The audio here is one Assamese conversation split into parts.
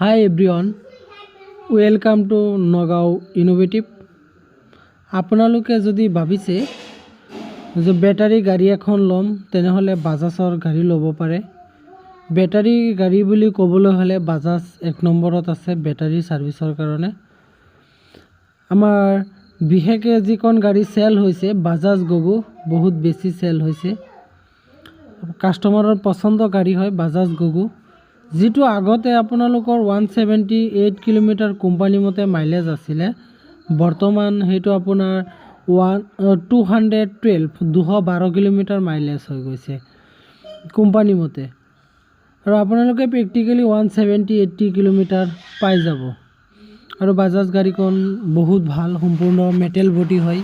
Hi everyone, welcome to Nagaon Innovative. আপোনালোকে যদি ভাবিছে যে বেটাৰী গাড়ী এখন ল'ম তেনেহ'লে বাজাজৰ গাড়ী ল'ব পাৰে। বেটাৰী গাড়ী বুলি ক'বলৈ হ'লে বাজাজ এক নম্বৰত আছে বেটাৰী সাৰ্ভিসৰ কাৰণে। আমাৰ বিশেষকৈ যিখন গাড়ী চেল হৈছে বাজাজ গগো বহুত বেছি চেল হৈছে। কাস্টমাৰৰ পছন্দ গাড়ী হয় বাজাজ গগো, যিটো আগতে আপোনালোকৰ 178 কিলোমিটাৰ কোম্পানী মতে মাইলেজ আছিলে, বৰ্তমান সেইটো আপোনাৰ 212 কিলোমিটাৰ মাইলেজ হৈ গৈছে কোম্পানী মতে, আৰু আপোনালোকে প্ৰেক্টিকেলি 170-80 কিলোমিটাৰ পাই যাব। আৰু বাজাজ গাড়ীখন বহুত ভাল, সম্পূৰ্ণ মেটেল বডি হয়।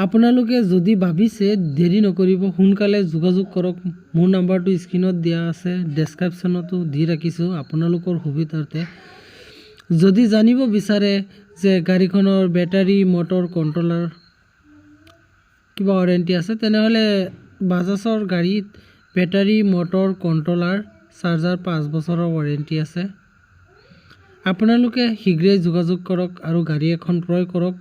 আপোনালোকে যদি ভাবিছে দেৰি নকৰিব, সোনকালে যোগাযোগ কৰক। মোৰ নাম্বাৰটো স্ক্ৰীনত দিয়া আছে, ডেছক্ৰিপশ্যনতো দি ৰাখিছোঁ আপোনালোকৰ সুবিধাৰ্থে। যদি জানিব বিচাৰে যে গাড়ীখনৰ বেটাৰী মটৰ কণ্ট্ৰলাৰ কিবা ৱাৰেণ্টি আছে, তেনেহ'লে বাজাজৰ গাড়ীত বেটাৰী মটৰ কণ্ট্ৰলাৰ চাৰ্জাৰ 5 বছৰৰ ৱাৰেণ্টি আছে। আপোনালোকে শীঘ্ৰেই যোগাযোগ কৰক আৰু গাড়ী এখন ক্ৰয় কৰক।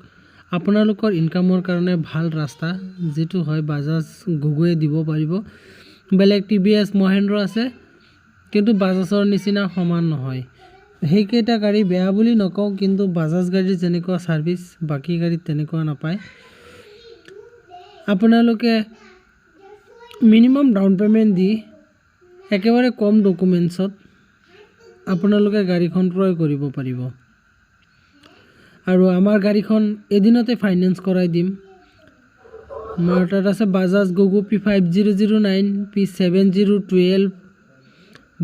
আপোনালোকৰ ইনকামৰ কাৰণে ভাল ৰাস্তা, যিটো হয় বাজাজ গগোৱে দিব পাৰিব। বেলেগ TVS মহেন্দ্ৰ আছে, কিন্তু বাজাজৰ নিচিনা সমান নহয়। সেইকেইটা গাড়ী বেয়া বুলি নকওঁ, কিন্তু বাজাজ গাড়ীৰ যেনেকুৱা ছাৰ্ভিচ বাকী গাড়ীত তেনেকুৱা নাপায়। আপোনালোকে মিনিমাম ডাউন পে'মেণ্ট দি একেবাৰে কম ডকুমেণ্টছত আপোনালোকে গাড়ীখন ক্ৰয় কৰিব পাৰিব। আৰু আমাৰ গাড়ীখন এদিনতে ফাইনেন্স কৰাই দিম। আমাৰ তাত আছে Bajaj GoGo P5009, P7012,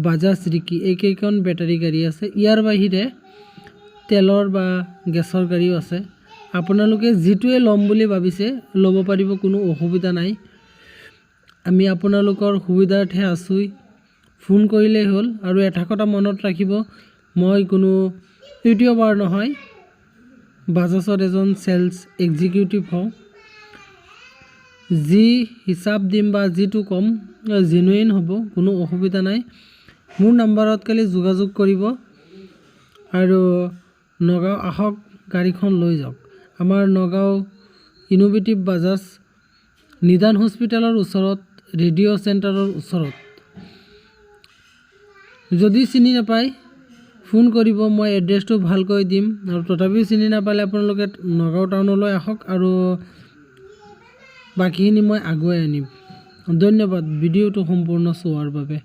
Bajaj Riki, এইকেইখন বেটাৰী গাড়ী আছে। ইয়াৰ বাহিৰে তেলৰ বা গেছৰ গাড়ীও আছে। আপোনালোকে যিটোৱে ল'ম বুলি ভাবিছে ল'ব পাৰিব, কোনো অসুবিধা নাই। আমি আপোনালোকৰ সুবিধাৰ্থে আছোঁ, ফোন কৰিলেই হ'ল। আৰু এটা কথা মনত ৰাখিব, মই কোনো ইউটিউবাৰ নহয়, বাজাজৰ এজন চেলছ এক্সিকিউটিভ হওঁ। যি হিচাপ দিম বা যিটো ক'ম জেনুইন হ'ব, কোনো অসুবিধা নাই। মোৰ নাম্বাৰত খালি যোগাযোগ কৰিব আৰু নগাঁও আহক, গাড়ীখন লৈ যাওক। আমাৰ নগাঁও ইনোভেটিভ বাজাজ নিদান হস্পিটেলৰ ওচৰত, ৰেডিঅ' চেণ্টাৰৰ ওচৰত। যদি চিনি নাপায় ফোন কৰিব, মই এড্ৰেছটো ভালকৈ দিম। আৰু তথাপিও চিনি নাপালে আপোনালোকে নগাঁও টাউনলৈ আহক আৰু বাকীখিনি মই আগুৱাই আনিম। ধন্যবাদ ভিডিঅ'টো সম্পূৰ্ণ চোৱাৰ বাবে।